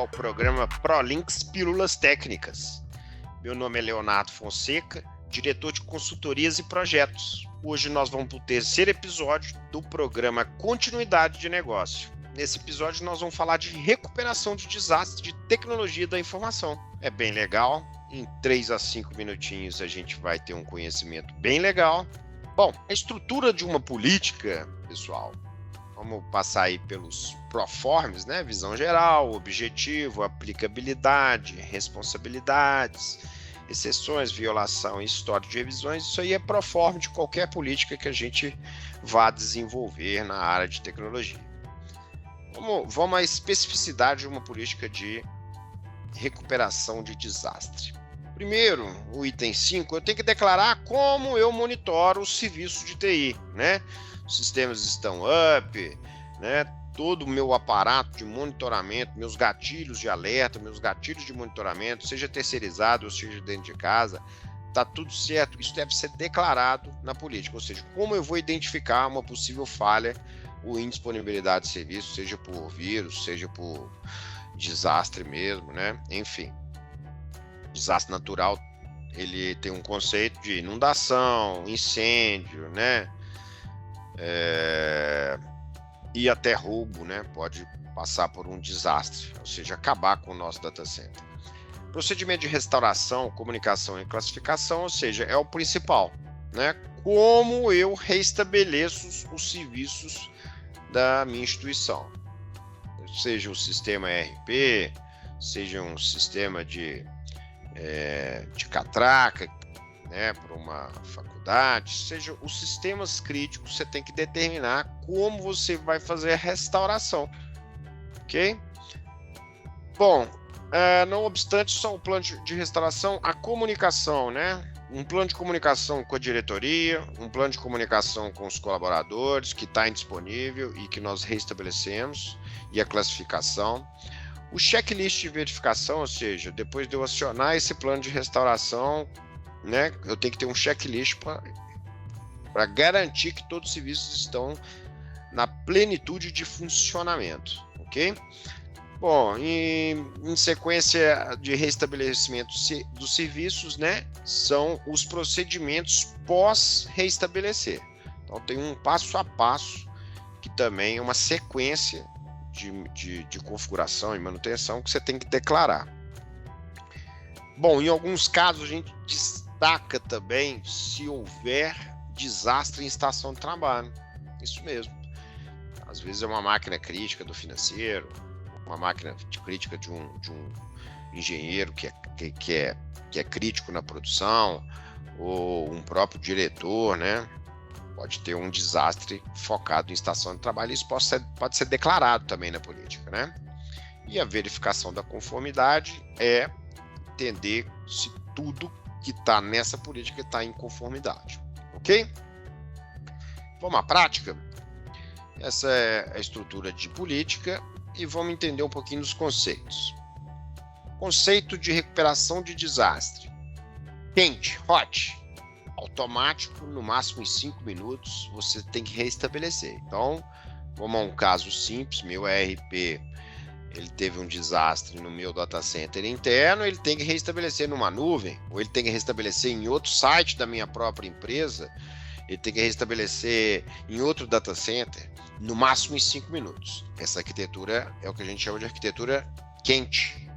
ao programa ProLinks Pílulas Técnicas. Meu nome é Leonardo Fonseca, diretor de consultorias e projetos. Hoje nós vamos para o terceiro episódio do programa Continuidade de Negócio. Nesse episódio nós vamos falar de recuperação de desastre de tecnologia da informação. É bem legal, em 3 a 5 minutinhos a gente vai ter um conhecimento bem legal. Bom, a estrutura de uma política, pessoal, vamos passar aí pelos proformes, né? Visão geral, objetivo, aplicabilidade, responsabilidades, exceções, violação e história de revisões. Isso aí é proforme de qualquer política que a gente vá desenvolver na área de tecnologia. Vamos à especificidade de uma política de recuperação de desastre. Primeiro, o item 5, eu tenho que declarar como eu monitoro os serviços de TI, né? Os sistemas estão up, né? Todo o meu aparato de monitoramento, meus gatilhos de alerta, meus gatilhos de monitoramento, seja terceirizado ou seja dentro de casa, tá tudo certo. Isso deve ser declarado na política, ou seja, como eu vou identificar uma possível falha ou indisponibilidade de serviço, seja por vírus, seja por desastre mesmo, né? Enfim. Desastre natural, ele tem um conceito de inundação, incêndio, né? E até roubo, né? Pode passar por um desastre, ou seja, acabar com o nosso data center. Procedimento de restauração, comunicação e classificação, ou seja, é o principal, né? Como eu restabeleço os serviços da minha instituição, seja o sistema ERP, seja um sistema de catraca, né, para uma faculdade, seja os sistemas críticos, você tem que determinar como você vai fazer a restauração, ok? Bom, não obstante só o plano de restauração, a comunicação, né? Um plano de comunicação com a diretoria, um plano de comunicação com os colaboradores que está indisponível e que nós restabelecemos, e a classificação. O checklist de verificação, ou seja, depois de eu acionar esse plano de restauração, né, eu tenho que ter um checklist para garantir que todos os serviços estão na plenitude de funcionamento, ok? Bom, em sequência de restabelecimento dos serviços, né, são os procedimentos pós-restabelecer. Então, tem um passo a passo, que também é uma sequência de configuração e manutenção que você tem que declarar. Bom, em alguns casos a gente destaca também se houver desastre em estação de trabalho. Isso mesmo. Às vezes é uma máquina crítica do financeiro, uma máquina crítica de um engenheiro que é crítico na produção, ou um próprio diretor, né? Pode ter um desastre focado em estação de trabalho. Isso pode ser declarado também na política, né? E a verificação da conformidade é entender se tudo que está nessa política está em conformidade, ok? Vamos à prática? Essa é a estrutura de política e vamos entender um pouquinho dos conceitos. Conceito de recuperação de desastre. Quente, hot. Automático, no máximo em 5 minutos, você tem que restabelecer. Então, vamos a um caso simples, meu ERP, ele teve um desastre no meu data center interno, ele tem que restabelecer numa nuvem, ou ele tem que restabelecer em outro site da minha própria empresa, ele tem que restabelecer em outro data center, no máximo em 5 minutos. Essa arquitetura é o que a gente chama de arquitetura quente.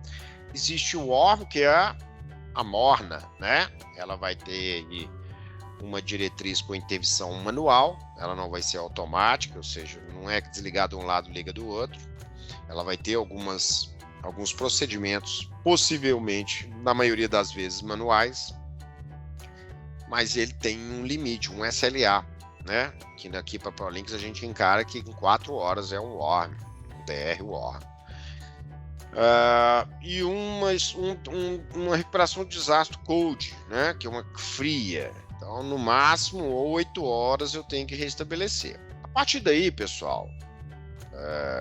Existe o warm, que é a morna, né? Ela vai ter aí uma diretriz com intervenção manual, ela não vai ser automática, ou seja, não é desligar de um lado, liga do outro. Ela vai ter alguns procedimentos, possivelmente, na maioria das vezes, manuais, mas ele tem um limite, um SLA, né? Que aqui para ProLinks a gente encara que em 4 horas é um warm, um DR warm. E uma recuperação de desastre cold, né? Que é uma fria. Então, no máximo, 8 horas eu tenho que restabelecer. A partir daí, pessoal,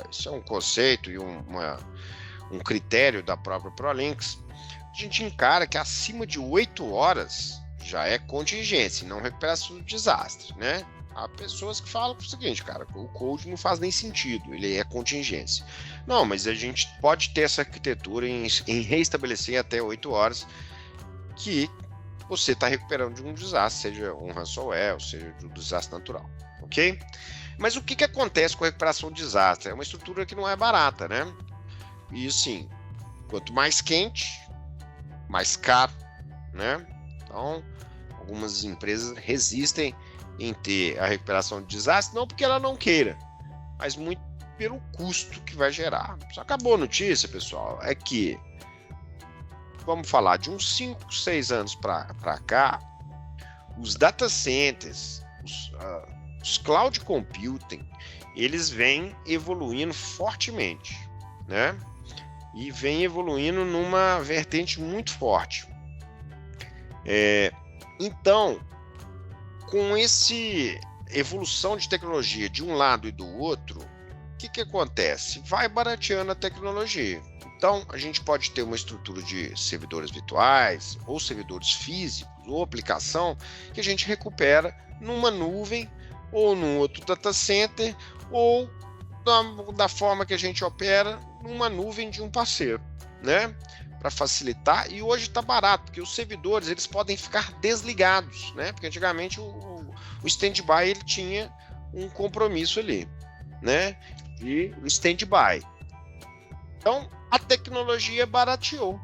isso é um conceito e um critério da própria ProLinks, a gente encara que acima de 8 horas já é contingência, não recuperação do desastre, né? Há pessoas que falam o seguinte, cara, o code não faz nem sentido, ele é contingência. Não, mas a gente pode ter essa arquitetura em reestabelecer até 8 horas que você está recuperando de um desastre, seja um ransomware, ou seja de um desastre natural, ok? Mas o que acontece com a recuperação de desastre? É uma estrutura que não é barata, né? E assim, quanto mais quente, mais caro, né? Então, algumas empresas resistem em ter a recuperação de desastre, não porque ela não queira, mas muito pelo custo que vai gerar. Só que a boa notícia, pessoal, é que, vamos falar, de uns 5, 6 anos para cá, os data centers, os cloud computing, eles vêm evoluindo fortemente, né? E vem evoluindo numa vertente muito forte. Então, com esse evolução de tecnologia de um lado e do outro, o que acontece? Vai barateando a tecnologia. Então, a gente pode ter uma estrutura de servidores virtuais, ou servidores físicos, ou aplicação, que a gente recupera numa nuvem, ou num outro data center, ou da forma que a gente opera, numa nuvem de um parceiro, né? Para facilitar, e hoje está barato, porque os servidores eles podem ficar desligados, né? Porque antigamente o stand-by ele tinha um compromisso ali, né? De stand-by. Então a tecnologia barateou.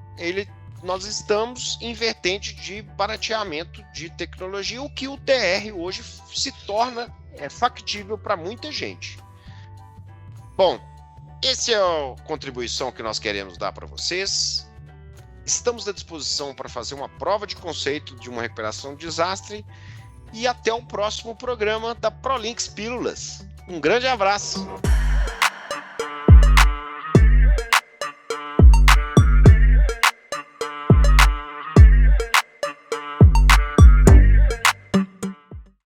Nós estamos em vertente de barateamento de tecnologia, o que o TR hoje se torna factível para muita gente. Bom, essa é a contribuição que nós queremos dar para vocês. Estamos à disposição para fazer uma prova de conceito de uma recuperação de desastre e até o próximo programa da ProLinks Pílulas. Um grande abraço!